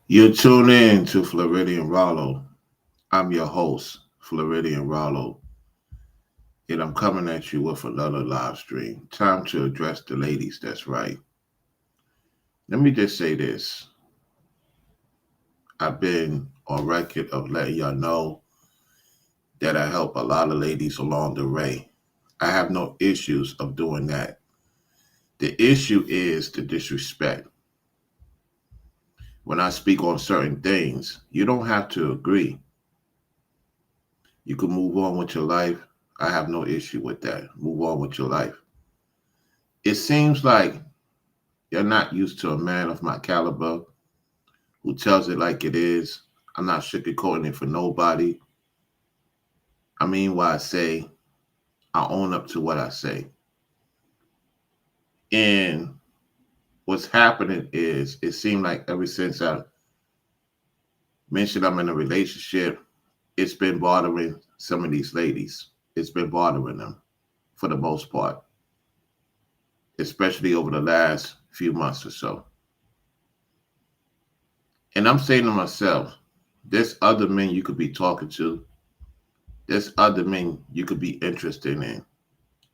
You tune in to Floridian Rollo. I'm your host, Floridian Rollo, and I'm coming at you with another live stream. Time to address the ladies, that's right. Let me just say this. I've been on record of letting y'all know that I help a lot of ladies along the way. I have no issues of doing that. The issue is the disrespect. When I speak on certain things, you don't have to agree. You can move on with your life. I have no issue with that. Move on with your life. It seems like you're not used to a man of my caliber who tells it like it is. I'm not sugarcoating it for nobody. I mean, what I say, I own up to what I say. And what's happening is it seemed like ever since I mentioned I'm in a relationship, it's been bothering some of these ladies. It's been bothering them for the most part, especially over the last few months or so. And I'm saying to myself, there's other men you could be talking to. There's other men you could be interested in.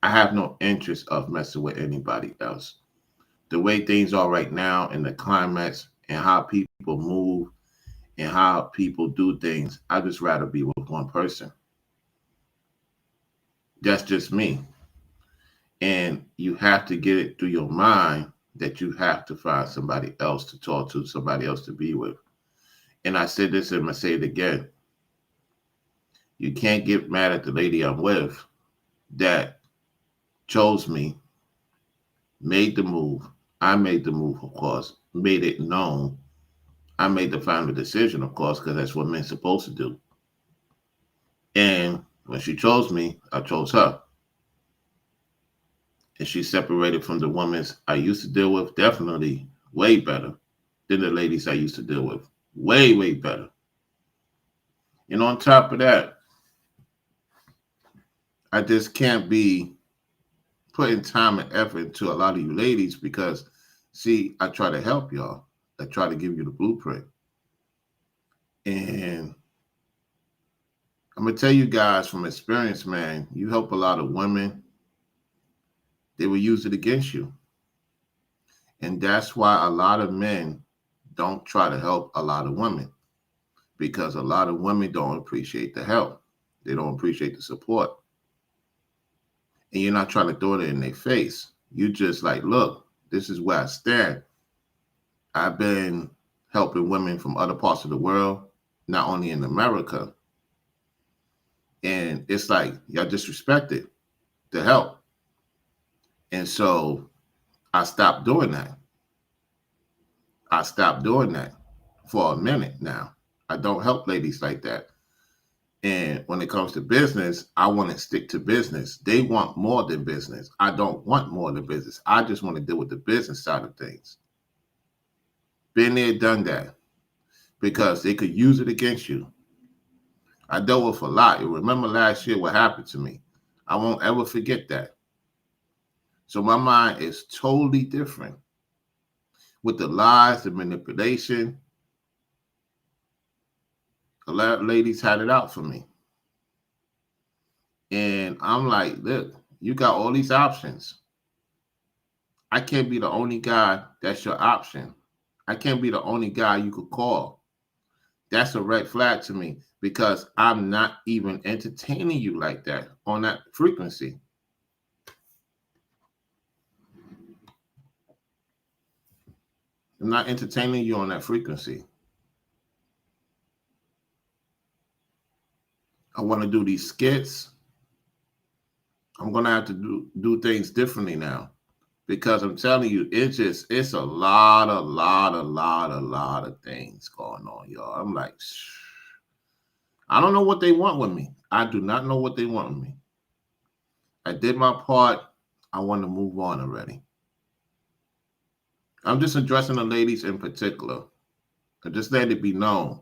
I have no interest of messing with anybody else. The way things are right now and the climates and how people move and how people do things, I just rather be with one person. That's just me. And you have to get it through your mind that you have to find somebody else to talk to, somebody else to be with. And I said this and I'm going to say it again. You can't get mad at the lady I'm with that chose me, made the move. I made the move, of course, made it known. I made the final decision, of course, because that's what men's supposed to do. And when she chose me, I chose her. And she separated from the women I used to deal with, definitely way better than the ladies I used to deal with. Way, way better. And on top of that, I just can't be putting time and effort into a lot of you ladies because, see, I try to help y'all. I try to give you the blueprint. And I'm going to tell you guys from experience, man, you help a lot of women, they will use it against you. And that's why a lot of men don't try to help a lot of women because a lot of women don't appreciate the help. They don't appreciate the support. And you're not trying to throw it in their face. You just like, look, this is where I stand. I've been helping women from other parts of the world, not only in America. And it's like, y'all disrespected the help. And so I stopped doing that. I stopped doing that for a minute now. I don't help ladies like that. And when it comes to business, I want to stick to business. They want more than business. I don't want more than business. I just want to deal with the business side of things. Been there, done that. Because they could use it against you. I dealt with a lot. You remember last year what happened to me. I won't ever forget that. So my mind is totally different. With the lies, the manipulation, a lot of ladies had it out for me. And I'm like, look, you got all these options. I can't be the only guy that's your option. I can't be the only guy you could call. That's a red flag to me because I'm not even entertaining you like that on that frequency. I'm not entertaining you on that frequency. I want to do these skits. I'm going to have to do things differently now because I'm telling you, it's a lot of things going on, y'all. I'm like, I don't know what they want with me. I do not know what they want with me. I did my part. I want to move on already. I'm just addressing the ladies in particular. I just let it be known.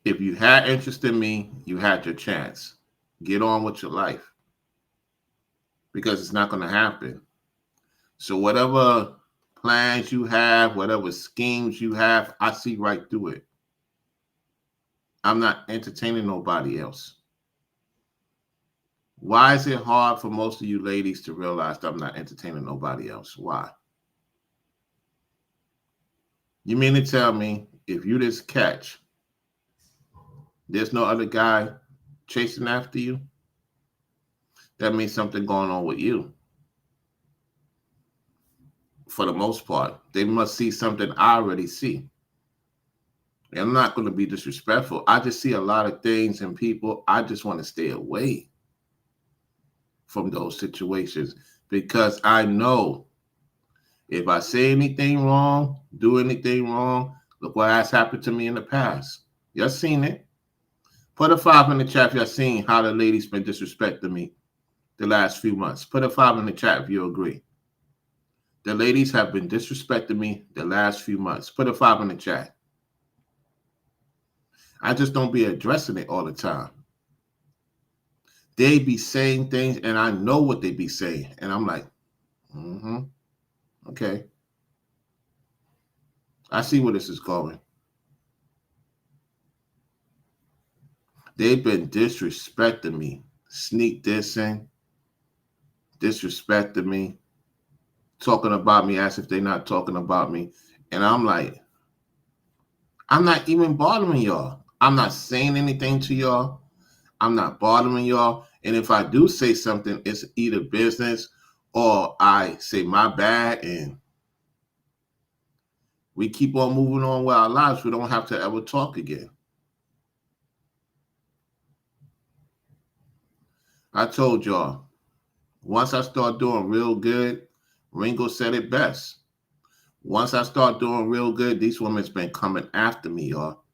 If you had interest in me, you had your chance. Get on with your life because it's not going to happen. So whatever plans you have, whatever schemes you have, I see right through it. I'm not entertaining nobody else. Why is it hard for most of you ladies to realize that I'm not entertaining nobody else? Why? You mean to tell me if you just catch, there's no other guy chasing after you? That means something going on with you. For the most part, they must see something I already see. And I'm not going to be disrespectful. I just see a lot of things in people. I just want to stay away from those situations because I know if I say anything wrong, do anything wrong, look what has happened to me in the past. Y'all seen it? Put a 5 in the chat if y'all seen how the ladies been disrespecting me the last few months. Put a 5 in the chat if you agree. The ladies have been disrespecting me the last few months. Put a 5 in the chat. I just don't be addressing it all the time. They be saying things, and I know what they be saying. And I'm like, okay. I see where this is going. They've been disrespecting me, sneak dissing, disrespecting me, talking about me as if they're not talking about me. And I'm like, I'm not even bothering y'all. I'm not saying anything to y'all. I'm not bothering y'all. And if I do say something, it's either business or I say my bad and we keep on moving on with our lives. We don't have to ever talk again. I told y'all, once I start doing real good, Ringo said it best. Once I start doing real good, these women's been coming after me, y'all.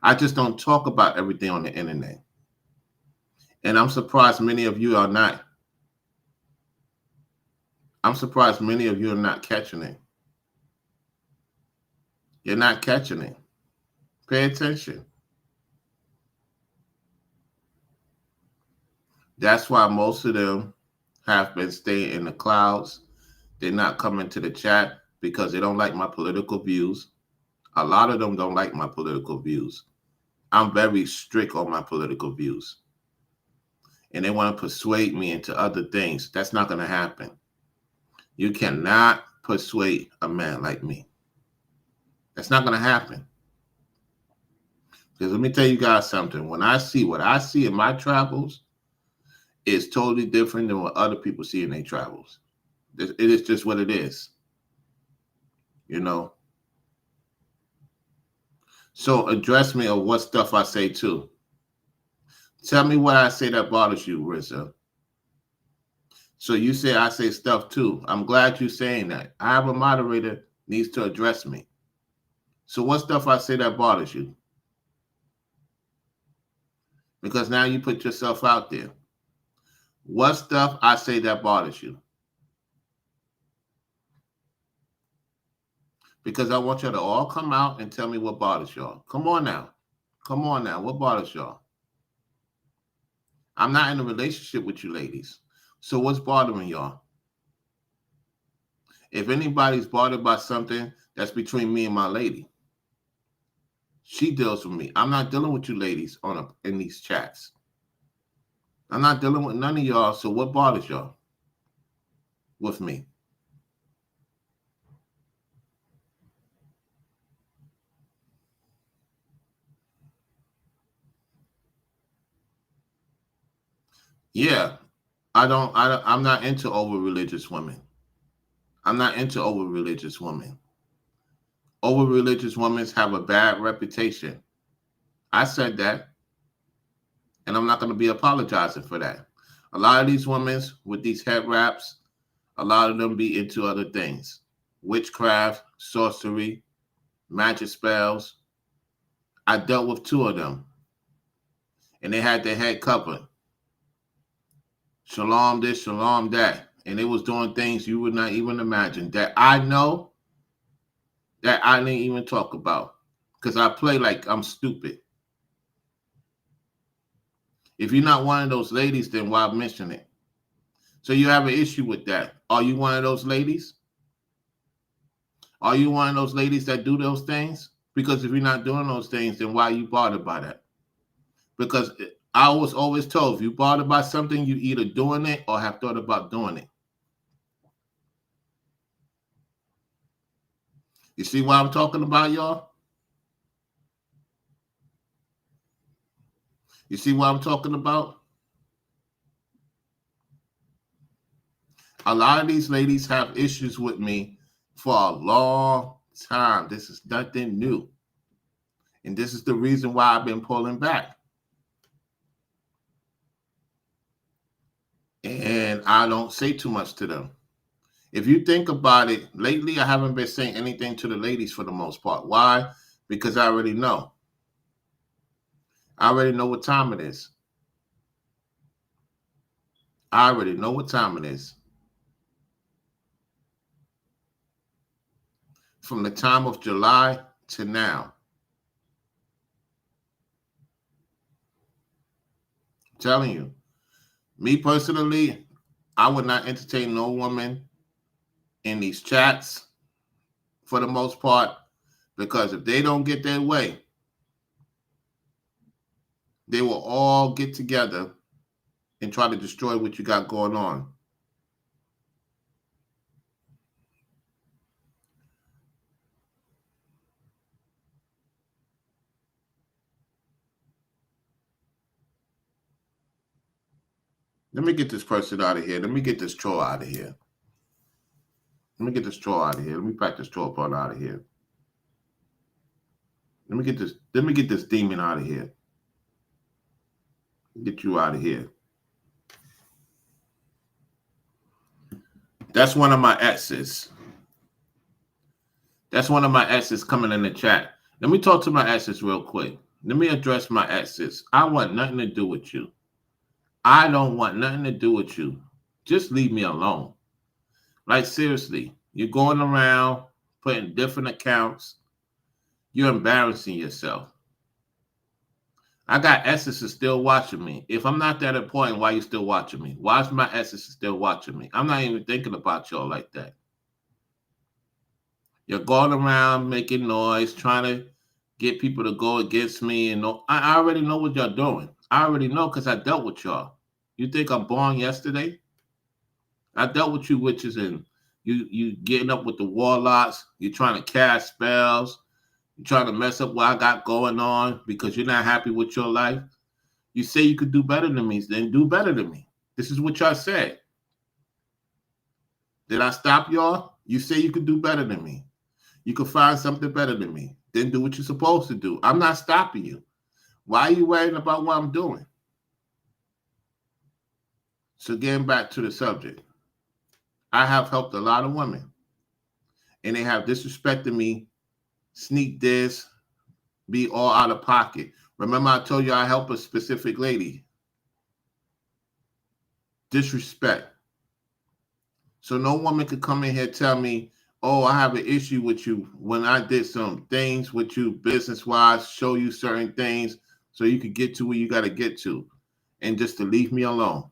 I just don't talk about everything on the internet. And I'm surprised many of you are not. I'm surprised many of you are not catching it. You're not catching it. Pay attention. That's why most of them have been staying in the clouds. They're not coming to the chat because they don't like my political views. A lot of them don't like my political views. I'm very strict on my political views. And they want to persuade me into other things. That's not going to happen. You cannot persuade a man like me. That's not going to happen. Because let me tell you guys something. When I see what I see in my travels, it's totally different than what other people see in their travels. It is just what it is. You know? So address me on what stuff I say too. Tell me what I say that bothers you, Rizza. So you say I say stuff too. I'm glad you're saying that. I have a moderator needs to address me. So what stuff I say that bothers you? Because now you put yourself out there. What stuff I say that bothers you? Because I want y'all to all come out and tell me what bothers y'all. Come on now. Come on now. What bothers y'all? I'm not in a relationship with you ladies. So what's bothering y'all? If anybody's bothered by something, that's between me and my lady. She deals with me. I'm not dealing with you ladies in these chats. I'm not dealing with none of y'all. So what bothers y'all with me? Yeah, I'm not into over religious women. I'm not into over religious women. Over religious women have a bad reputation. I said that, and I'm not going to be apologizing for that. A lot of these women with these head wraps, a lot of them be into other things. Witchcraft, sorcery, magic spells. I dealt with 2 of them, and they had their head covered. Shalom this, shalom that. And they was doing things you would not even imagine that I know that I didn't even talk about because I play like I'm stupid. If you're not one of those ladies, then why mention it? So you have an issue with that. Are you one of those ladies? Are you one of those ladies that do those things? Because if you're not doing those things, then why are you bothered by that? Because I was always told, if you're bothered by something, you either doing it or have thought about doing it. You see what I'm talking about, y'all? You see what I'm talking about? A lot of these ladies have issues with me for a long time. This is nothing new. And this is the reason why I've been pulling back. And I don't say too much to them. If you think about it, lately I haven't been saying anything to the ladies for the most part. Why? Because I already know. I already know what time it is. I already know what time it is. From the time of July to now. I'm telling you. Me personally, I would not entertain no woman in these chats for the most part, because if they don't get their way, they will all get together and try to destroy what you got going on. Let me get this person out of here. Let me get this troll out of here. Let me get this troll out of here. Let me pack this troll part out of here. Let me get this demon out of here. Get you out of here. That's one of my exes. That's one of my exes coming in the chat. Let me talk to my exes real quick. Let me address my exes. I want nothing to do with you. I don't want nothing to do with you. Just leave me alone. Like, seriously, you're going around putting different accounts. You're embarrassing yourself. I got exes still watching me. If I'm not that important, why are you still watching me? Why is my exes still watching me? I'm not even thinking about y'all like that. You're going around making noise, trying to get people to go against me. And I already know what y'all doing. I already know because I dealt with y'all. You think I'm born yesterday? I dealt with you witches, and you getting up with the warlocks. You're trying to cast spells. You're trying to mess up what I got going on because you're not happy with your life. You say you could do better than me, then do better than me. This is what y'all said. Did I stop y'all? You say you could do better than me. You could find something better than me. Then do what you're supposed to do. I'm not stopping you. Why are you worrying about what I'm doing? So getting back to the subject, I have helped a lot of women, and they have disrespected me, sneak this, be all out of pocket. Remember I told you I help a specific lady. Disrespect. So no woman could come in here and tell me, oh, I have an issue with you when I did some things with you business-wise, show you certain things so you could get to where you got to get to, and just to leave me alone.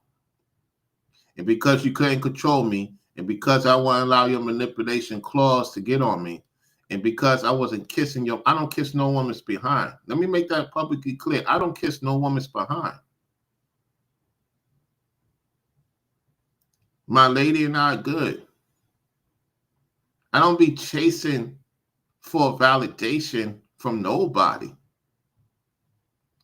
And because you couldn't control me, and because I won't allow your manipulation claws to get on me, and because I wasn't kissing your, I don't kiss no woman's behind. Let me make that publicly clear. I don't kiss no woman's behind. My lady and I are good. I don't be chasing for validation from nobody.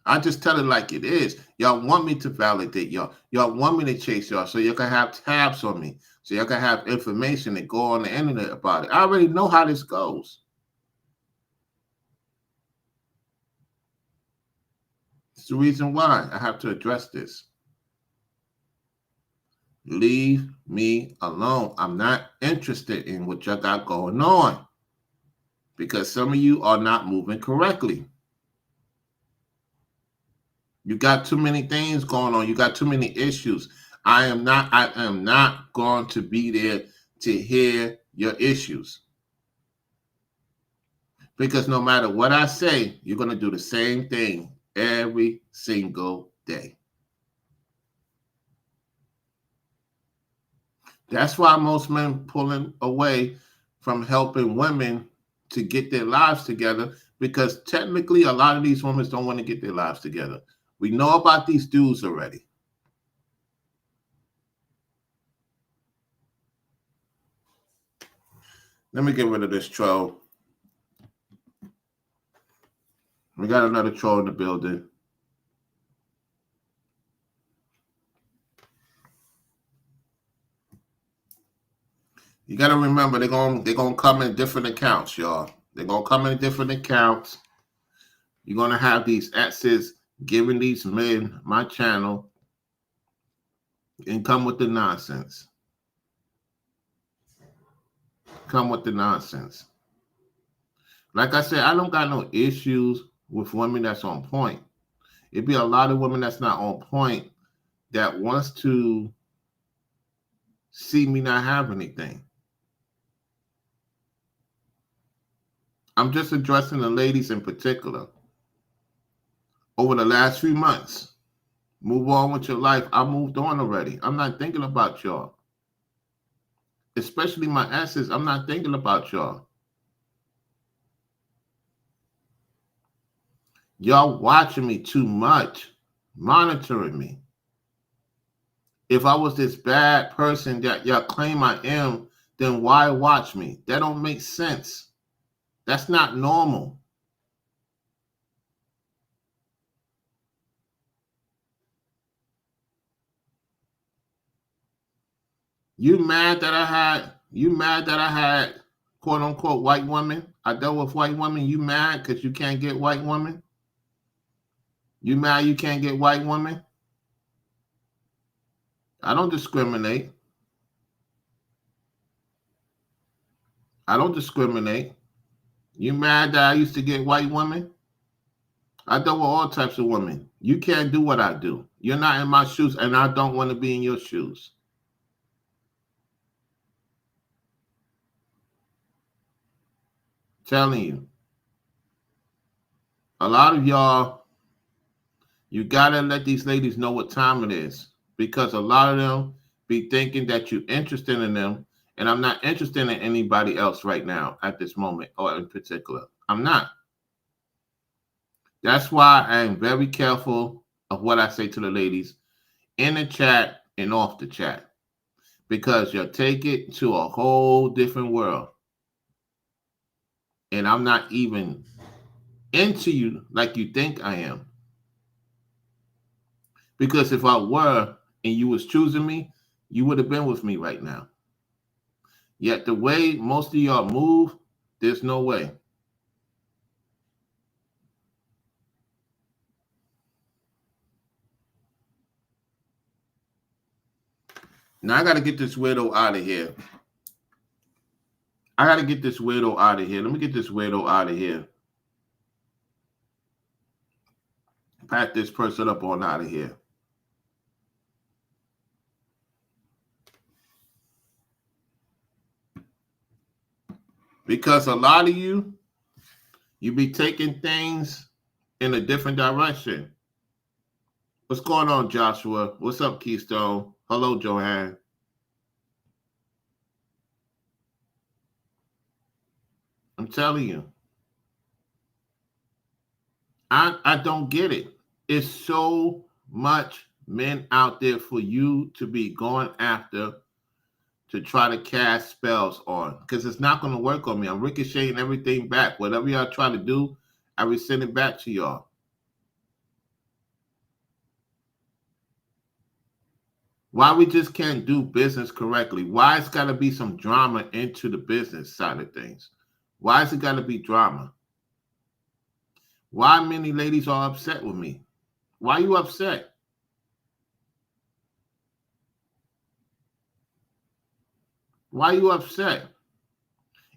I just tell it like it is. Y'all want me to validate y'all. Y'all want me to chase y'all so you can have tabs on me. So y'all can have information and go on the internet about it. I already know how this goes. It's the reason why I have to address this. Leave me alone. I'm not interested in what y'all got going on because some of you are not moving correctly. You got too many things going on. You got too many issues. I am not going to be there to hear your issues. Because no matter what I say, you're going to do the same thing every single day. That's why most men pulling away from helping women to get their lives together, because technically a lot of these women don't want to get their lives together. We know about these dudes already. Let me get rid of this troll. We got another troll in the building. You got to remember, they're gonna come in different accounts, y'all. They're going to come in different accounts. You're going to have these exes giving these men my channel and come with the nonsense. Come with the nonsense. Like I said, I don't got no issues with women that's on point. It'd be a lot of women that's not on point that wants to see me not have anything. I'm just addressing the ladies in particular. Over the last few months, move on with your life. I moved on already. I'm not thinking about y'all. Especially my exes, I'm not thinking about y'all. Y'all watching me too much, monitoring me. If I was this bad person that y'all claim I am, then why watch me? That don't make sense. That's not normal. You mad that I had quote unquote white women? I dealt with white women. You mad because you can't get white women? You mad you can't get white women? I don't discriminate. I don't discriminate. You mad that I used to get white women? I dealt with all types of women. You can't do what I do. You're not in my shoes, and I don't want to be in your shoes. Telling you. A lot of y'all, you got to let these ladies know what time it is, because a lot of them be thinking that you're interested in them, and I'm not interested in anybody else right now at this moment or in particular. I'm not. That's why I am very careful of what I say to the ladies in the chat and off the chat, because you'll take it to a whole different world. And I'm not even into you like you think I am. Because if I were and you was choosing me, you would have been with me right now. Yet the way most of y'all move, there's no way. Now I got to get this weirdo out of here. Let me get this weirdo out of here. Pack this person up on out of here. Because a lot of you be taking things in a different direction. What's going on, Joshua? What's up, Keystone? Hello, Joanne. I'm telling you. I don't get it. It's so much men out there for you to be going after to try to cast spells on, because it's not going to work on me. I'm ricocheting everything back. Whatever y'all try to do, I resend it back to y'all. Why we just can't do business correctly? Why it's got to be some drama into the business side of things? Why is it got to be drama? Why many ladies are upset with me? Why are you upset? Why are you upset?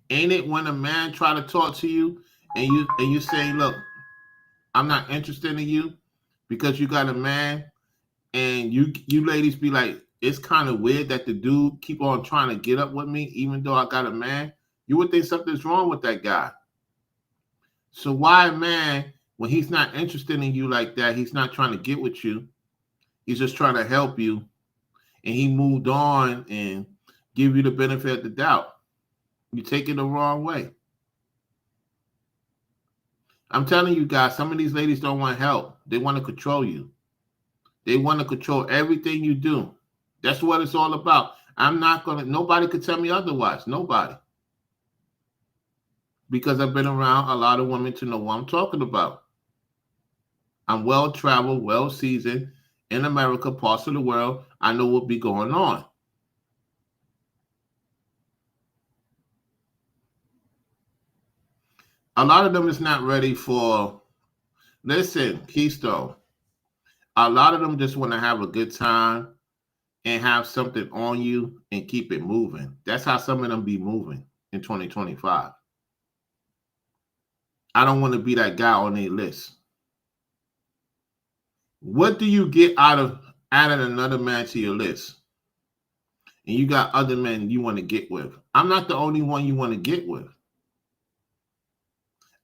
Ain't it when a man try to talk to you and you say, look, I'm not interested in you because you got a man, and you ladies be like, it's kind of weird that the dude keep on trying to get up with me even though I got a man. You would think something's wrong with that guy. So why a man, when he's not interested in you like that, he's not trying to get with you, he's just trying to help you, and he moved on and give you the benefit of the doubt. You take it the wrong way. I'm telling you guys, some of these ladies don't want help. They want to control you. They want to control everything you do. That's what it's all about. Nobody could tell me otherwise. Nobody. Because I've been around a lot of women to know what I'm talking about. I'm well-traveled, well-seasoned in America, parts of the world. I know what be going on. A lot of them is not ready for, listen, Keystone. A lot of them just want to have a good time and have something on you and keep it moving. That's how some of them be moving in 2025. I don't want to be that guy on their list. What do you get out of adding another man to your list? And you got other men you want to get with. I'm not the only one you want to get with.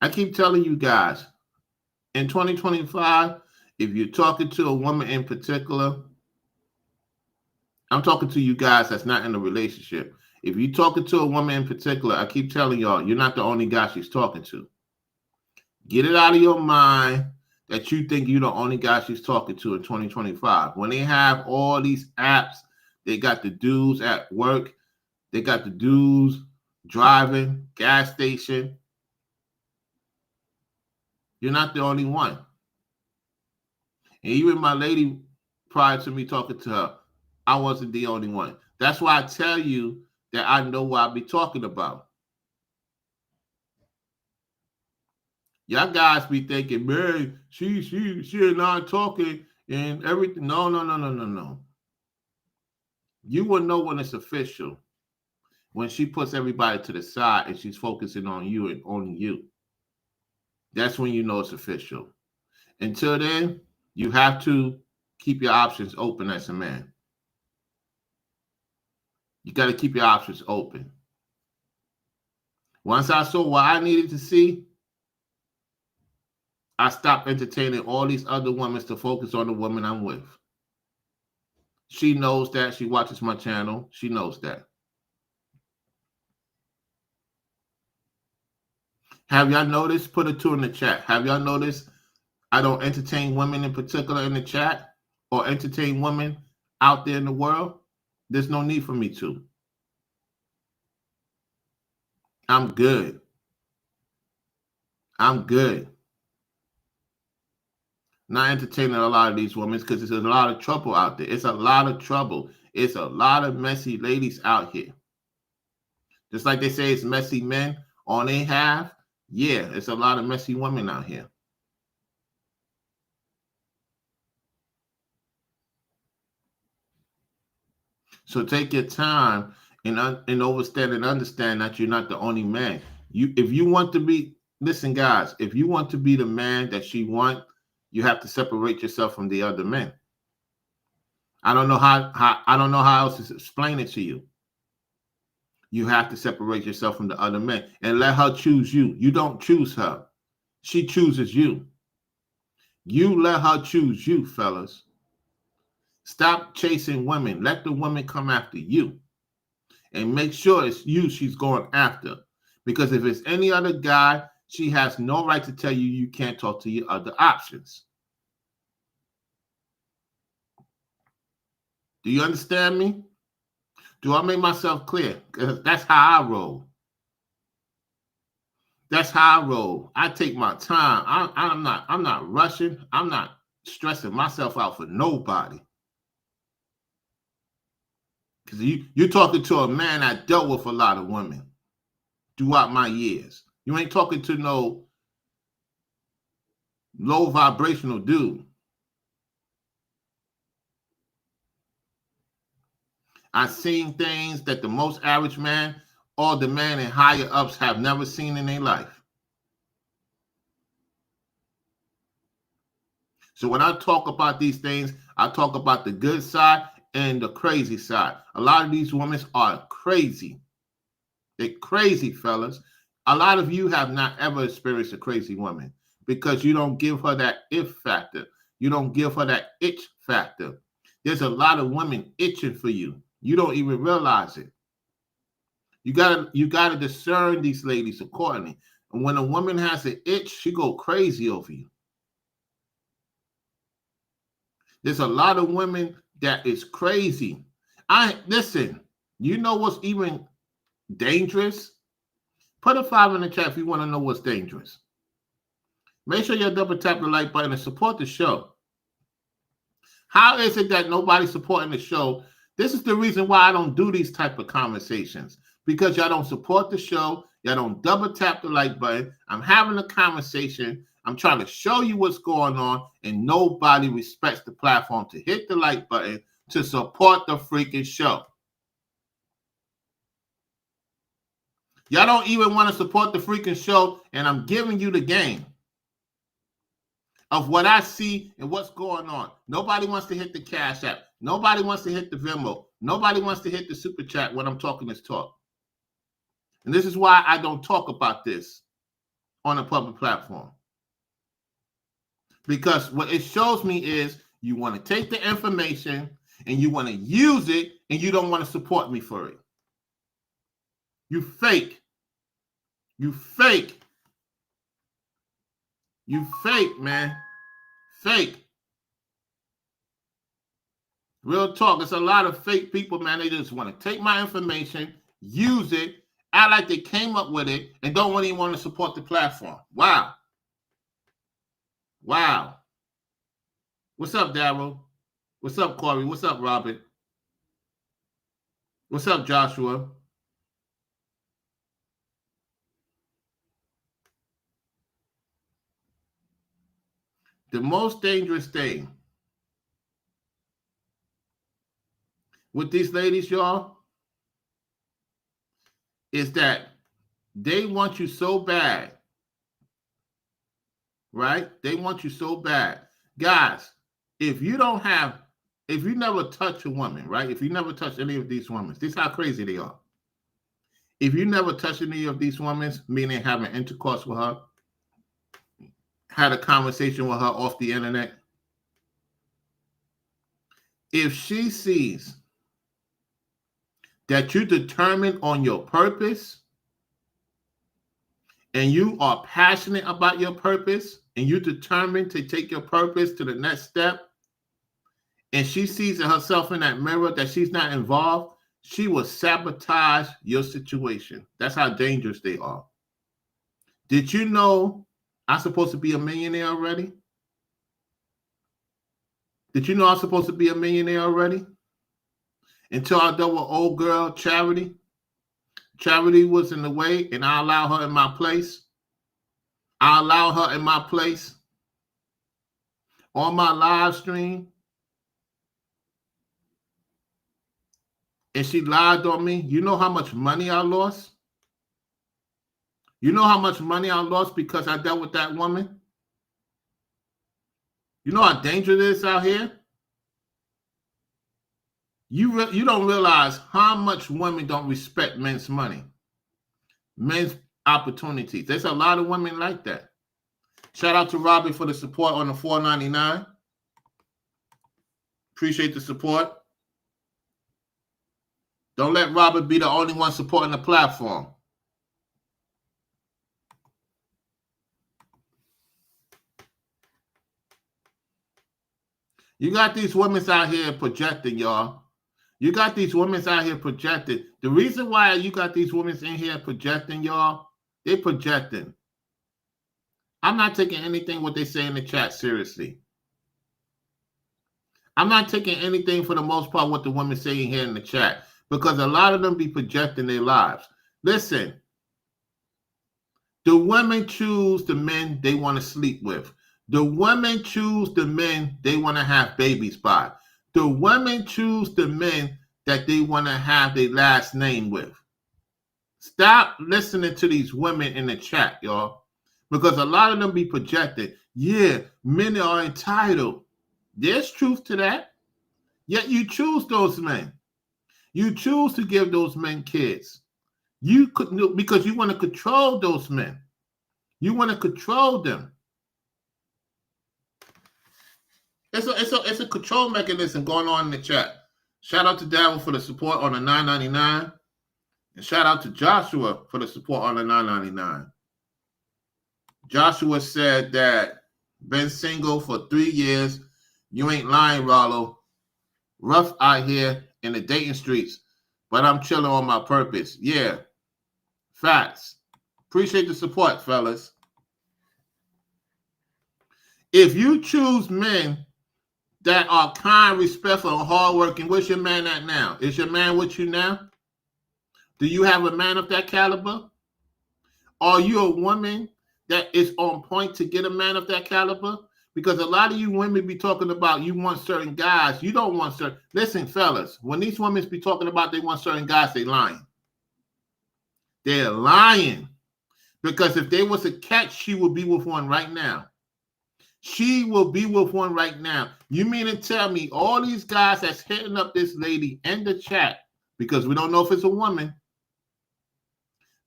I keep telling you guys, in 2025, if you're talking to a woman in particular, I'm talking to you guys that's not in a relationship. If you're talking to a woman in particular, I keep telling y'all, you're not the only guy she's talking to. Get it out of your mind that you think you're the only guy she's talking to in 2025. When they have all these apps, they got the dudes at work, they got the dudes driving, gas station. You're not the only one. And even my lady, prior to me talking to her, I wasn't the only one. That's why I tell you that I know what I be talking about. Y'all guys be thinking, man, she and I talking and everything. No. You will know when it's official. When she puts everybody to the side and she's focusing on you and only you. That's when you know it's official. Until then, you have to keep your options open as a man. You got to keep your options open. Once I saw what I needed to see, I stopped entertaining all these other women to focus on the woman I'm with. She knows that. She watches my channel. She knows that. Have y'all noticed? Put a 2 in the chat. Have y'all noticed I don't entertain women in particular in the chat or entertain women out there in the world? There's no need for me to. I'm good. I'm good. Not entertaining a lot of these women because there's a lot of trouble out there. It's a lot of trouble. It's a lot of messy ladies out here. Just like they say it's messy men on their half. Yeah, it's a lot of messy women out here. So take your time and understand that you're not the only man. If you want to be, listen, guys, if you want to be the man that she wants, you have to separate yourself from the other men. I don't know how else to explain it to you. You have to separate yourself from the other men and let her choose you. You don't choose her. She chooses you. You let her choose you, fellas. Stop chasing women. Let the women come after you. And make sure it's you she's going after. Because if it's any other guy, she has no right to tell you you can't talk to your other options. Do you understand me? Do I make myself clear? Because that's how I roll. That's how I roll. I take my time. I'm not rushing. I'm not stressing myself out for nobody. Because you're talking to a man that dealt with a lot of women throughout my years. You ain't talking to no low vibrational dude. I've seen things that the most average man or the man in higher ups have never seen in their life. So when I talk about these things, I talk about the good side and the crazy side. A lot of these women are crazy. They're crazy, fellas. A lot of you have not ever experienced a crazy woman because you don't give her that if factor. You don't give her that itch factor. There's a lot of women itching for you. You don't even realize it. You gotta discern these ladies accordingly. And when a woman has an itch, she go crazy over you. There's a lot of women that is crazy. Listen, you know what's even dangerous? Put a 5 in the chat if you want to know what's dangerous. Make sure you double tap the like button and support the show. How is it that nobody's supporting the show? This is the reason why I don't do these type of conversations, because y'all don't support the show. Y'all don't double tap the like button. I'm having a conversation. I'm trying to show you what's going on, and nobody respects the platform to hit the like button to support the freaking show. Y'all don't even want to support the freaking show, and I'm giving you the game of what I see and what's going on. Nobody wants to hit the Cash App. Nobody wants to hit the Venmo. Nobody wants to hit the Super Chat when I'm talking this talk. And this is why I don't talk about this on a public platform. Because what it shows me is you want to take the information and you want to use it, and you don't want to support me for it. You fake. You fake. You fake, man. Fake. Real talk. There's a lot of fake people, man. They just want to take my information, use it, act like they came up with it, and don't even want to support the platform. Wow. Wow. What's up, Daryl? What's up, Corey? What's up, Robert? What's up, Joshua? The most dangerous thing with these ladies, y'all, is that they want you so bad, right? They want you so bad. Guys, if you never touch a woman, right? If you never touch any of these women, this is how crazy they are. If you never touch any of these women, meaning having intercourse with her, had a conversation with her off the internet, if she sees that you're determined on your purpose and you are passionate about your purpose and you're determined to take your purpose to the next step, and she sees herself in that mirror that she's not involved, she will sabotage your situation. That's how dangerous they are. Did you know I'm supposed to be a millionaire already? Did you know I'm supposed to be a millionaire already? Until I dealt with old girl Charity. Charity was in the way, and I allowed her in my place. I allowed her in my place on my live stream. And she lied on me. You know how much money I lost? You know how much money I lost because I dealt with that woman? You know how dangerous it is out here? You don't realize how much women don't respect men's money, men's opportunities. There's a lot of women like that. Shout out to Robbie for the support on the $4.99. Appreciate the support. Don't let Robert be the only one supporting the platform. You got these women out here projecting, y'all. You got these women out here projecting. The reason why you got these women in here projecting, y'all, they're projecting. I'm not taking anything what they say in the chat seriously. I'm not taking anything for the most part what the women saying here in the chat, because a lot of them be projecting their lives. Listen, the women choose the men they want to sleep with. The women choose the men they want to have babies by. The women choose the men that they want to have their last name with. Stop listening to these women in the chat, y'all, because a lot of them be projected. Yeah, men are entitled. There's truth to that. Yet you choose those men. You choose to give those men kids. You could, because you want to control those men. You want to control them. It's a control mechanism going on in the chat. Shout out to Darryl for the support on the $9.99. And shout out to Joshua for the support on the $9.99. Joshua said that been single for 3 years. You ain't lying, Rollo. Rough out here in the dating streets, but I'm chilling on my purpose. Yeah, facts. Appreciate the support, fellas. If you choose men that are kind, respectful, and hardworking, where's your man at now? Is your man with you now? Do you have a man of that caliber? Are you a woman that is on point to get a man of that caliber? Because a lot of you women be talking about you want certain guys. You don't want certain. Listen, fellas, when these women be talking about they want certain guys, they lying. They're lying. Because if they was a catch, she would be with one right now. She will be with one right now. You mean to tell me all these guys that's hitting up this lady in the chat, because we don't know if it's a woman,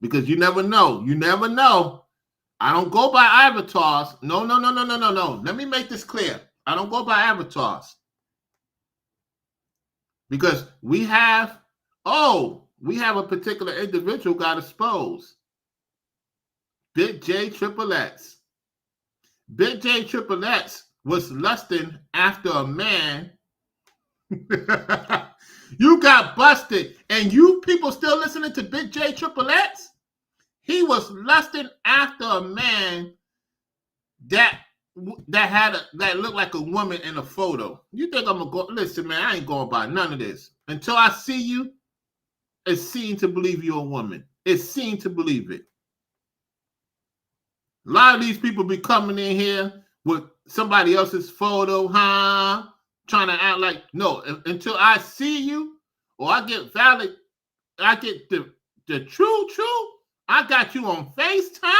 because you never know. You never know. I don't go by avatars. No. Let me make this clear. I don't go by avatars. Because we have a particular individual got exposed. Big J Triple X. Big J Triple X was lusting after a man. You got busted. And you people still listening to Big J Triple X? He was lusting after a man that looked like a woman in a photo. You think I'm gonna go? Listen, man, I ain't going by none of this. Until I see you, it's seen to believe you're a woman. It's seen to believe it. A lot of these people be coming in here with somebody else's photo, trying to act like, no, until I see you or I get valid, I get the true. I got you on FaceTime.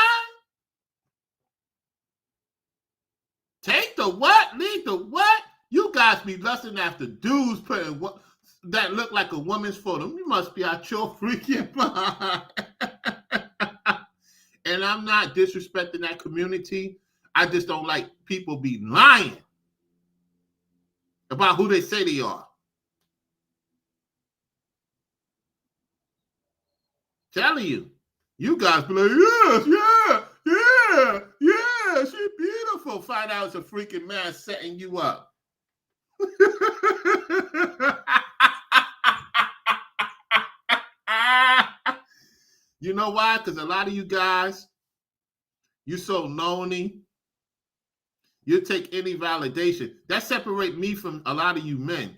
Take the what? Leave the what? You guys be lusting after dudes putting what that look like a woman's photo. You must be out your freaking mind. And I'm not disrespecting that community. I just don't like people be lying about who they say they are. Telling you. You guys be like, yeah, she's beautiful. Find out it's a freaking man setting you up. You know why? Because a lot of you guys, you're so lonely. You take any validation. That separates me from a lot of you men.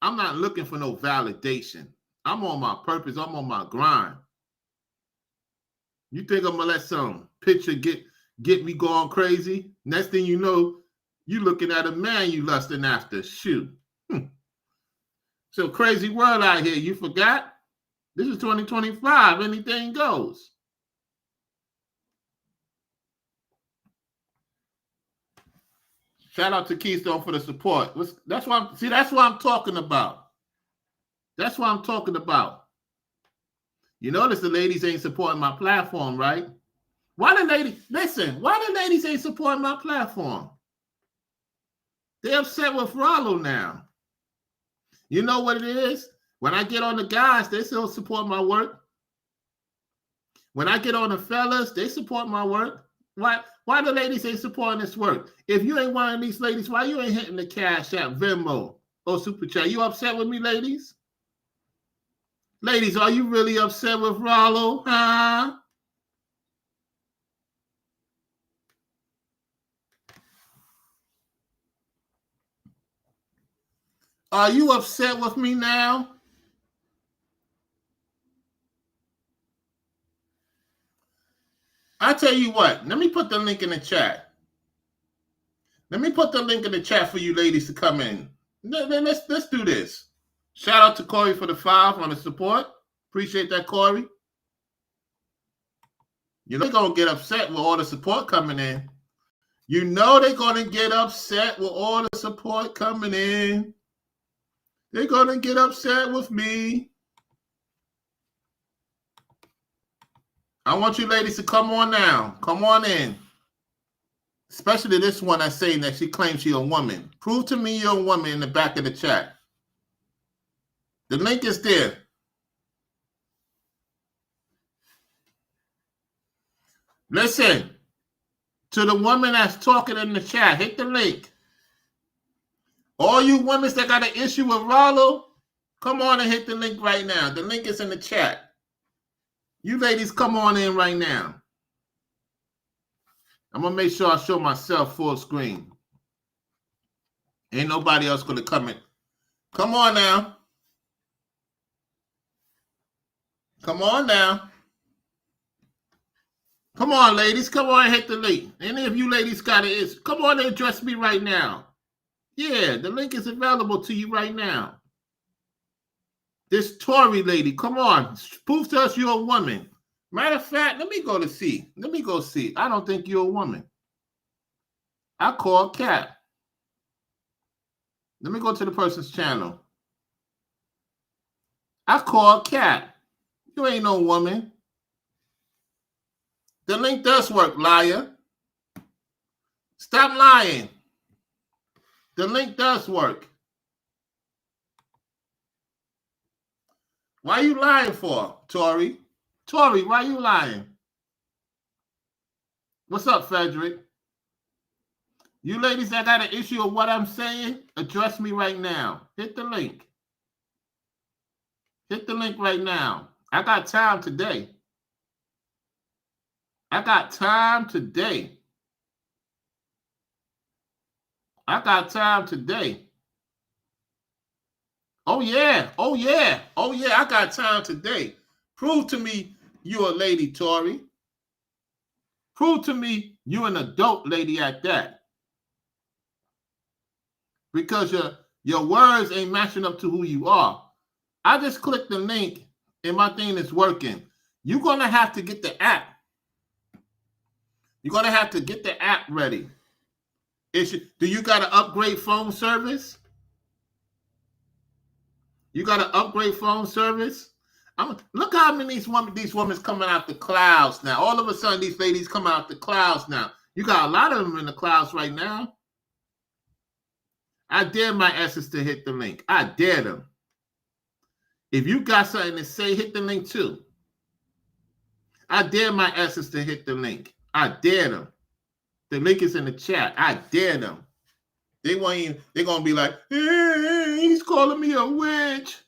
I'm not looking for no validation. I'm on my purpose. I'm on my grind. You think I'm going to let some picture get me going crazy? Next thing you know, you looking at a man you lusting after. Shoot. So crazy world out here. You forgot? This is 2025. Anything goes. Shout out to Keystone for the support. That's what I'm talking about. That's what I'm talking about. You notice the ladies ain't supporting my platform, right? Why the ladies ain't supporting my platform? They're upset with Rollo now. You know what it is? When I get on the guys, they still support my work. When I get on the fellas, they support my work. Why the ladies ain't supporting this work? If you ain't one of these ladies, why you ain't hitting the Cash App, Venmo, or Super Chat? You upset with me, ladies? Ladies, are you really upset with Rollo? Huh? Are you upset with me now? I tell you what, let me put the link in the chat. Let me put the link in the chat for you ladies to come in. Let's do this. Shout out to Corey for the 5 on the support. Appreciate that, Corey. You know they're going to get upset with all the support coming in. You know they're going to get upset with all the support coming in. They're going to get upset with me. I want you ladies to come on now. Come on in. Especially this one that's saying that she claims she's a woman. Prove to me you're a woman in the back of the chat. The link is there. Listen, to the woman that's talking in the chat, hit the link. All you women that got an issue with Rollo, come on and hit the link right now. The link is in the chat. You ladies, come on in right now. I'm going to make sure I show myself full screen. Ain't nobody else going to come in. Come on now. Come on now. Come on, ladies. Come on and hit the link. Any of you ladies got it? Come on and address me right now. Yeah, the link is available to you right now. This Tory lady, come on. Prove to us you're a woman. Matter of fact, let me go see. I don't think you're a woman. I call Cat. Let me go to the person's channel. I call Cat. You ain't no woman. The link does work, liar. Stop lying. The link does work. Why you lying for, Tori? Tori, why you lying? What's up, Frederick? You ladies that got an issue of what I'm saying, address me right now. Hit the link. Hit the link right now. I got time today. I got time today. I got time today. Oh, yeah. Oh, yeah. Oh, yeah. I got time today. Prove to me you a lady, Tori. Prove to me you an adult lady at that. Because your words ain't matching up to who you are. I just clicked the link and my thing is working. You're going to have to get the app. You're going to have to get the app ready. Do you got to upgrade phone service? You got to upgrade phone service? Look how many these women coming out the clouds now. All of a sudden, these ladies come out the clouds now. You got a lot of them in the clouds right now. I dare my S's to hit the link. I dare them. If you got something to say, hit the link too. I dare my S's to hit the link. I dare them. The link is in the chat. I dare them. They're going to be like, hey, he's calling me a witch.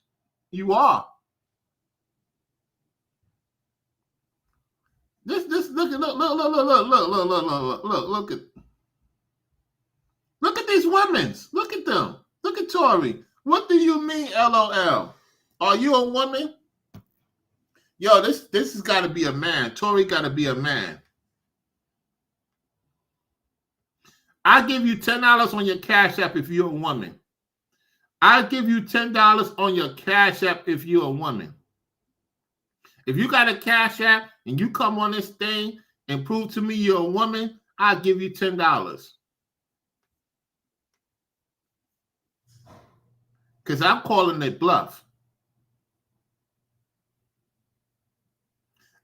You are. Look at these women. Look at them. Look at Tori. What do you mean, LOL? Are you a woman? Yo, this has got to be a man. Tori got to be a man. I give you $10 on your Cash App if you're a woman. I give you $10 on your Cash App if you're a woman. If you got a Cash App and you come on this thing and prove to me you're a woman, I'll give you $10. Because I'm calling it bluff.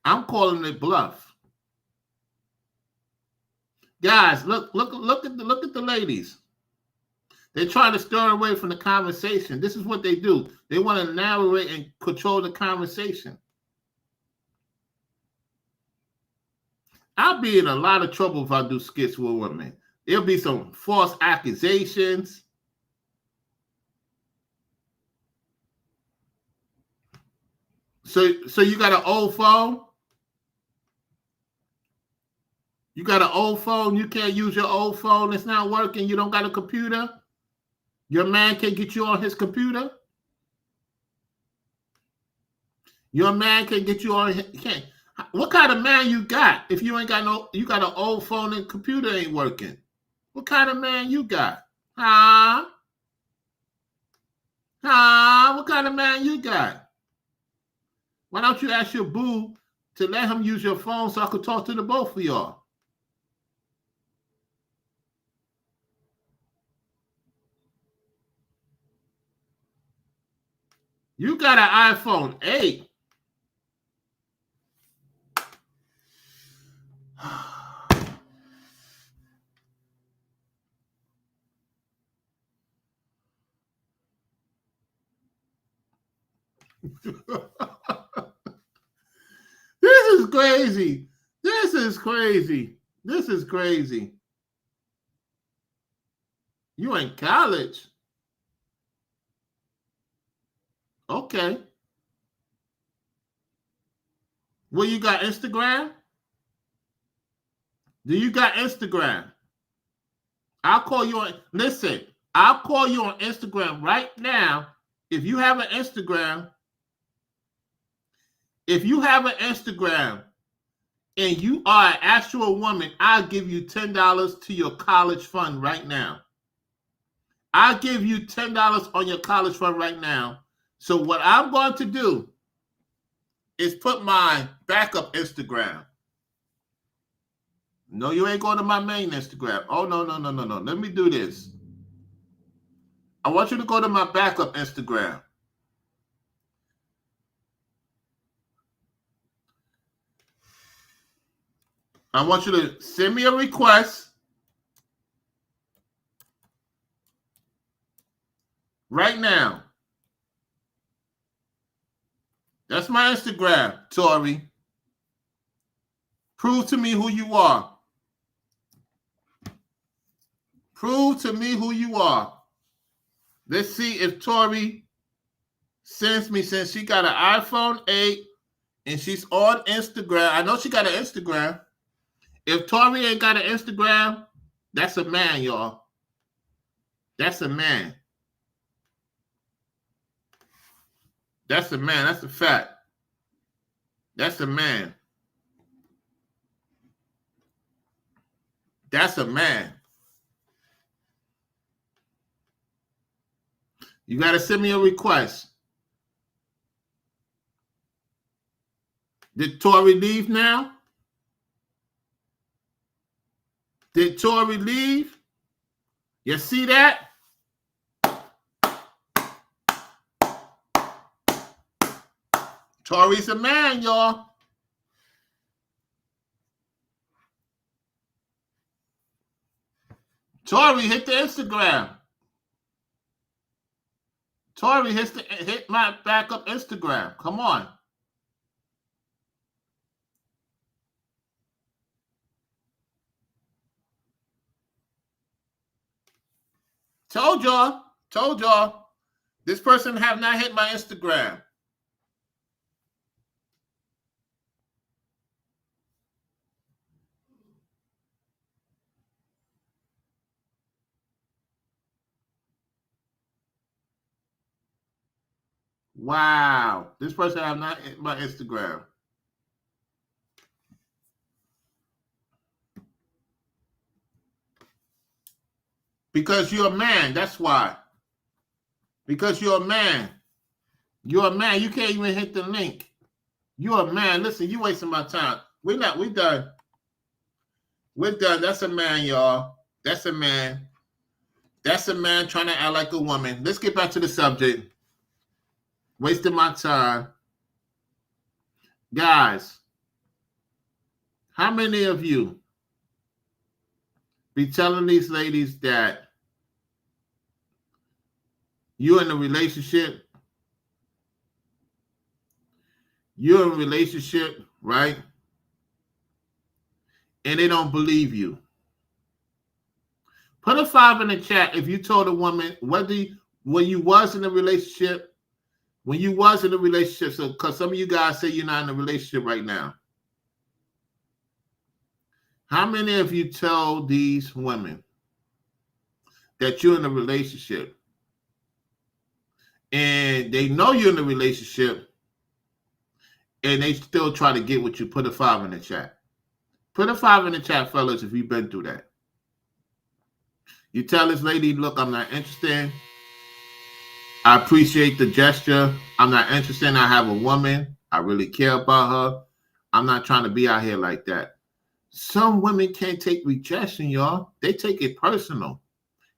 I'm calling it bluff. Guys, look at the ladies. They're trying to stir away from the conversation. This is what they do. They want to narrate and control the conversation. I'll be in a lot of trouble if I do skits with women. There'll be some false accusations. So you got an old phone? You got an old phone? You can't use your old phone. It's not working. You don't got a computer? Your man can't get you on his computer? Your man can't get you on his... Can't. What kind of man you got if you ain't got no... You got an old phone and computer ain't working? What kind of man you got? Huh? What kind of man you got? Why don't you ask your boo to let him use your phone so I could talk to the both of y'all? You got an iPhone 8. This is crazy. This is crazy. This is crazy. You in college? Okay. Well, you got Instagram? Do you got Instagram? I'll call you on. Listen, I'll call you on Instagram right now. If you have an Instagram, and you are an actual woman, I'll give you $10 to your college fund right now. I'll give you $10 on your college fund right now. So what I'm going to do is put my backup Instagram. No, you ain't going to my main Instagram. Oh, no. Let me do this. I want you to go to my backup Instagram. I want you to send me a request right now. That's my Instagram, Tori. Prove to me who you are. Prove to me who you are. Let's see if Tori sends me, since she got an iPhone 8 and she's on Instagram. I know she got an Instagram. If Tori ain't got an Instagram, that's a man, y'all. That's a man. That's a man. That's a fact. That's a man. That's a man. You got to send me a request. Did Tori leave now? Did Tori leave? You see that? Tori's a man, y'all. Tori, hit the Instagram. Tori, hit my backup Instagram. Come on. Told y'all. This person have not hit my Instagram. Wow. This person have not hit my Instagram. Because you're a man. That's why. Because you're a man. You're a man. You can't even hit the link. You're a man. Listen, you wasting my time. We done. We're done. That's a man, y'all. That's a man. That's a man trying to act like a woman. Let's get back to the subject. Wasting my time. Guys, how many of you be telling these ladies that you're in a relationship? You're in a relationship, right? And they don't believe you. Put a 5 in the chat if you told a woman when you was in a relationship, so because some of you guys say you're not in a relationship right now. How many of you tell these women that you're in a relationship and they know you're in a relationship and they still try to get with you? Put a 5 in the chat. Put a 5 in the chat, fellas, if you've been through that. You tell this lady, look, I'm not interested. I appreciate the gesture. I'm not interested. I have a woman. I really care about her. I'm not trying to be out here like that. Some women can't take rejection, y'all. They take it personal.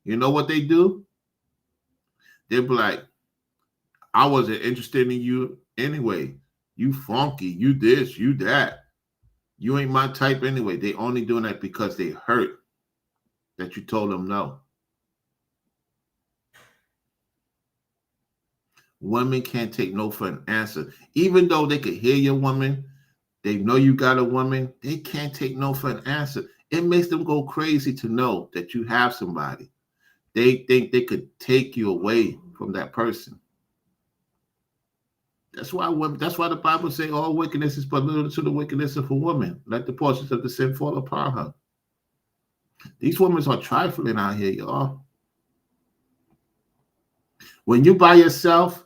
You know what they do? They'll be like, I wasn't interested in you anyway. You funky. You this, you that. You ain't my type anyway. They only doing that because they hurt that you told them no. Women can't take no for an answer. Even though they could hear your woman, They know you got a woman. They can't take no for an answer. It makes them go crazy to know that you have somebody. They think they could take you away from that person. That's why the Bible says all wickedness is but little to the wickedness of a woman. Let the portions of the sin fall upon her. These women are trifling out here, y'all. When you by yourself,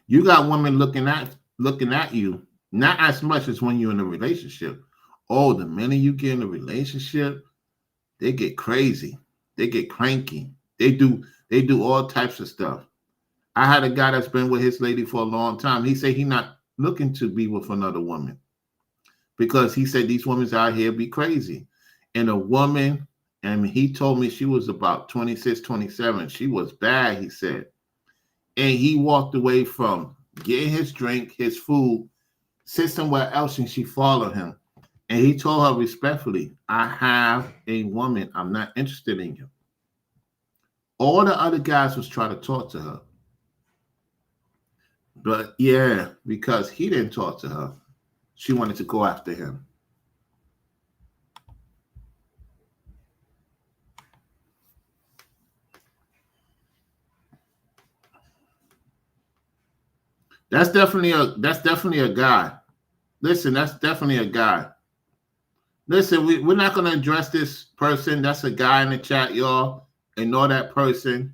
you got women looking at you, not as much as when you're in a relationship. Oh, the minute you get in a relationship, they get crazy. They get cranky. They do all types of stuff. I had a guy that's been with his lady for a long time. He said he's not looking to be with another woman because he said these women out here be crazy. And a woman, and he told me she was about 26, 27. She was bad, he said. And he walked away from getting his drink, his food, sit somewhere else, and she followed him. And he told her respectfully, I have a woman. I'm not interested in you. All the other guys was trying to talk to her. But yeah, because he didn't talk to her, she wanted to go after him. That's definitely a guy. Listen, that's definitely a guy. Listen, we're not going to address this person. That's a guy in the chat, y'all. Ignore that person.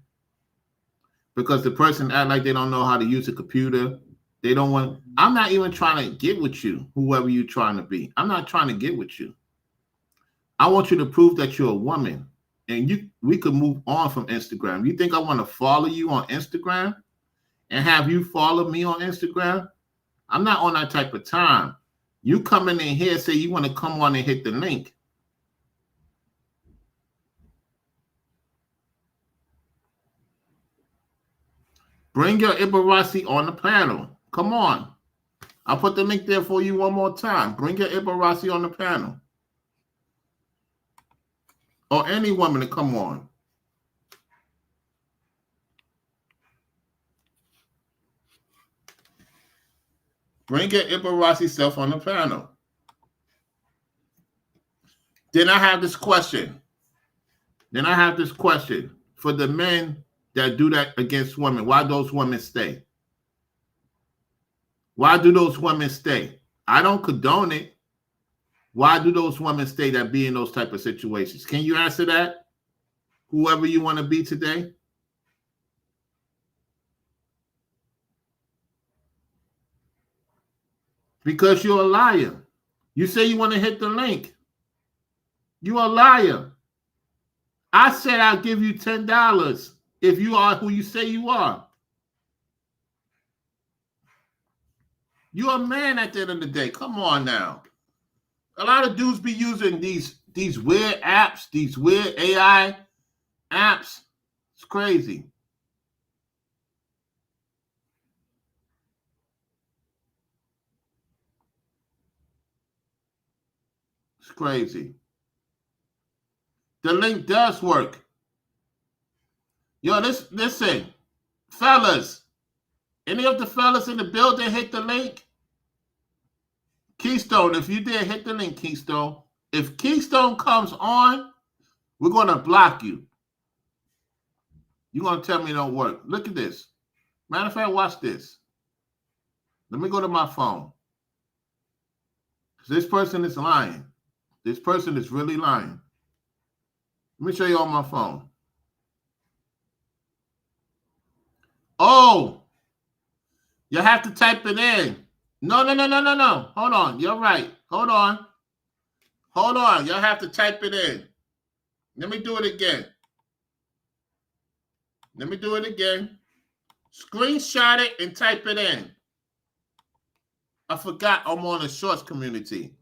Because the person act like they don't know how to use a computer. They don't want. I'm not even trying to get with you, whoever you're trying to be. I'm not trying to get with you. I want you to prove that you're a woman. And we could move on from Instagram. You think I want to follow you on Instagram and have you follow me on Instagram? I'm not on that type of time. You coming in here, say you want to come on and hit the link. Bring your Ibarasi on the panel. Come on. I'll put the link there for you one more time. Bring your Ibarasi on the panel. Or any woman to come on. Bring your Ibarasi self on the panel. Then I have this question. For the men that do that against women. Why those women stay? Why do those women stay? I don't condone it. Why do those women stay that be in those type of situations? Can you answer that? Whoever you want to be today? Because you're a liar. You say you want to hit the link. You're a liar. I said I'll give you $10 if you are who you say you are. You're a man at the end of the day. Come on now. A lot of dudes be using these weird apps, these weird AI apps. It's crazy. It's crazy. The link does work. Yo, listen, fellas. Any of the fellas in the building hit the link? Keystone, if you did, hit the link, Keystone. If Keystone comes on, we're going to block you. You're going to tell me it don't work. Look at this. Matter of fact, watch this. Let me go to my phone. This person is lying. This person is really lying. Let me show you on my phone. Oh, you have to type it in. No. Hold on. You're right. Hold on. Y'all have to type it in. Let me do it again. Screenshot it and type it in. I forgot I'm on the Shorts community.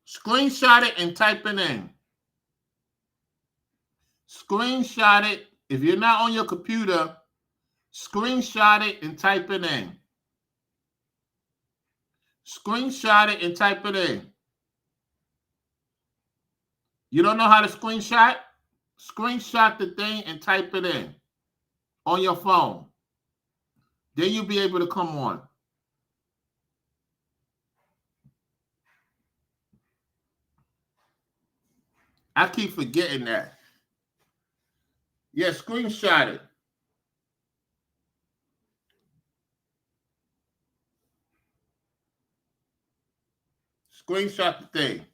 Screenshot it and type it in. Screenshot it. If you're not on your computer, screenshot it and type it in. Screenshot it and type it in. You don't know how to screenshot? Screenshot the thing and type it in on your phone. Then you'll be able to come on. I keep forgetting that. Yeah, screenshot it. Screenshot the thing.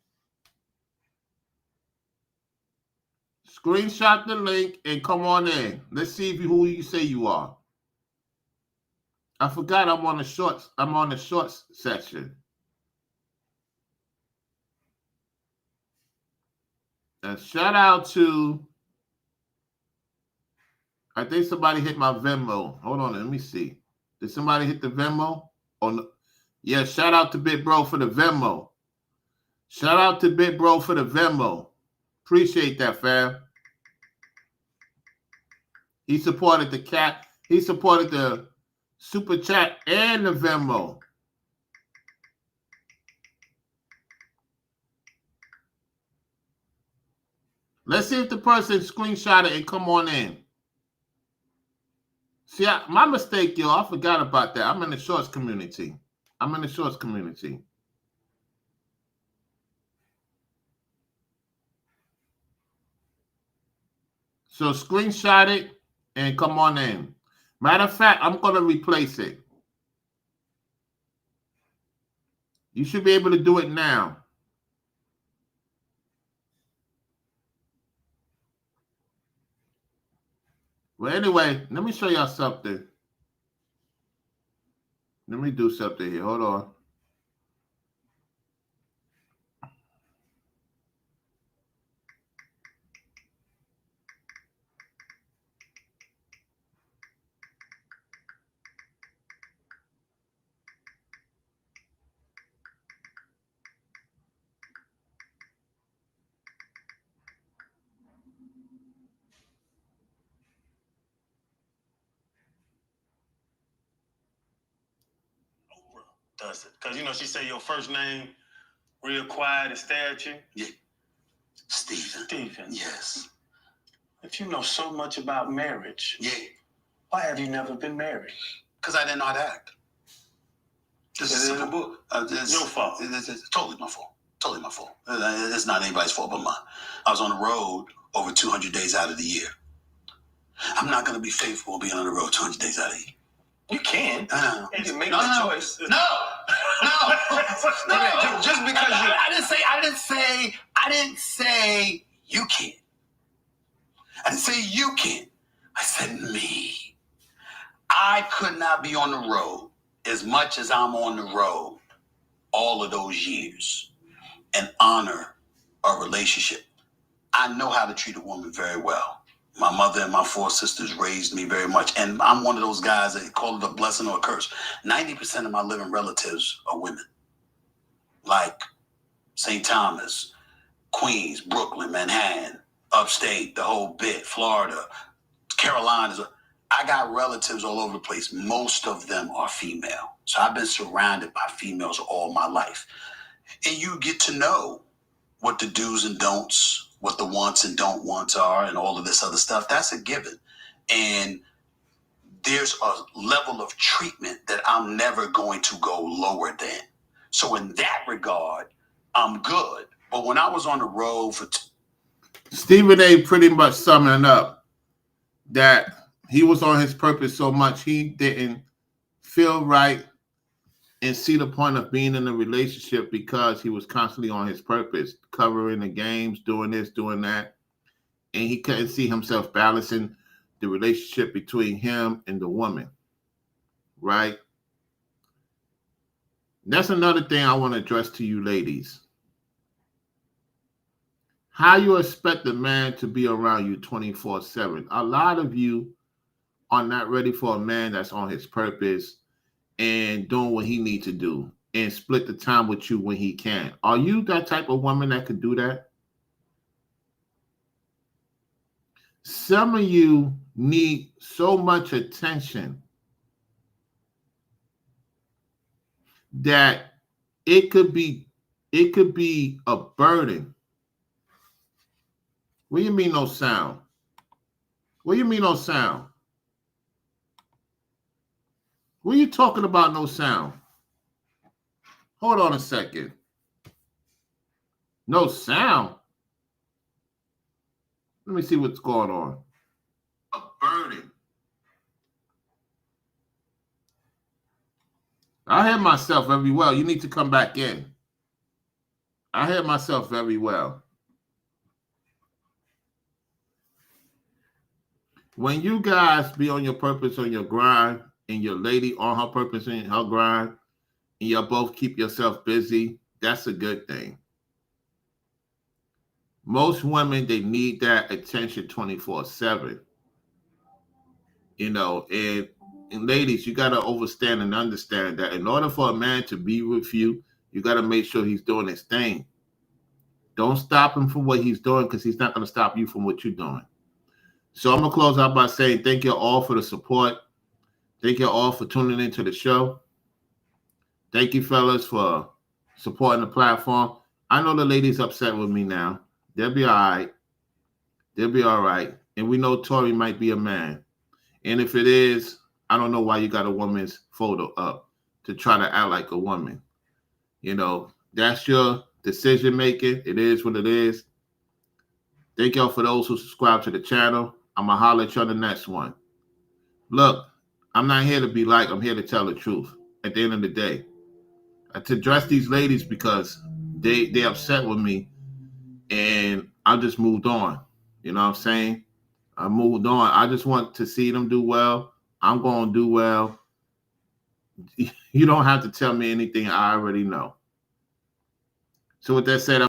Screenshot the link and come on in. Let's see if who you say you are. I forgot I'm on the shorts. I'm on the shorts section. And shout out to, I think somebody hit my Venmo. Hold on, let me see. Did somebody hit the Venmo? Oh, no. Yeah, shout out to Big Bro for the Venmo. Shout out to Big Bro for the Venmo. Appreciate that, fam. He supported the cat. He supported the super chat and the Venmo. Let's see if the person screenshot it and come on in. See, my mistake, yo. I forgot about that. I'm in the shorts community. So screenshot it and come on in. Matter of fact, I'm going to replace it. You should be able to do it now. Well, anyway, let me show y'all something. Let me do something here. Hold on. Does it? Because, you know, she say your first name real quiet and stare at you. Yeah. Stephen. Yes. If you know so much about marriage, yeah, why have you never been married? Because I didn't know how to act. This is in the book. Your fault. It's totally my fault. Totally my fault. It's not anybody's fault but mine. I was on the road over 200 days out of the year. I'm not going to be faithful being on the road 200 days out of the year. You can. You can make the choice. No. Just because you. I didn't say you can. I didn't say you can. I said me. I could not be on the road as much as I'm on the road all of those years and honor a relationship. I know how to treat a woman very well. My mother and my 4 sisters raised me very much. And I'm one of those guys that call it a blessing or a curse. 90% of my living relatives are women. Like St. Thomas, Queens, Brooklyn, Manhattan, upstate, the whole bit, Florida, Carolinas. I got relatives all over the place. Most of them are female. So I've been surrounded by females all my life. And you get to know what the do's and don'ts, what the wants and don't wants are, and all of this other stuff. That's a given. And there's a level of treatment that I'm never going to go lower than. So in that regard, I'm good. But when I was on the road for... Stephen A. pretty much summing up that he was on his purpose so much he didn't feel right and see the point of being in a relationship because he was constantly on his purpose, covering the games, doing this, doing that. And he couldn't see himself balancing the relationship between him and the woman, right? That's another thing I want to address to you ladies. How you expect a man to be around you 24/7. A lot of you are not ready for a man that's on his purpose and doing what he needs to do and split the time with you when he can. Are you that type of woman that could do that? Some of you need so much attention that it could be a burden. What do you mean no sound? What do you mean no sound? What are you talking about no sound? Hold on a second. No sound? Let me see what's going on. A burden. I hear myself very well. You need to come back in. I hear myself very well. When you guys be on your purpose, on your grind, and your lady on her purpose and her grind, and y'all both keep yourself busy, that's a good thing. Most women, they need that attention 24/7. You know, and ladies, you got to understand and understand that in order for a man to be with you, you got to make sure he's doing his thing. Don't stop him from what he's doing, because he's not going to stop you from what you're doing. So I'm going to close out by saying thank you all for the support. Thank you all for tuning into the show. Thank you, fellas, for supporting the platform. I know the ladies upset with me now. They'll be all right. They'll be all right. And we know Tori might be a man. And if it is, I don't know why you got a woman's photo up to try to act like a woman. You know, that's your decision making. It is what it is. Thank y'all for those who subscribe to the channel. I'm going to holler at you on the next one. Look, I'm not here to be like, I'm here to tell the truth at the end of the day. To address these ladies because they upset with me, and I just moved on. You know what I'm saying? I moved on. I just want to see them do well. I'm going to do well. You don't have to tell me anything I already know. So with that said,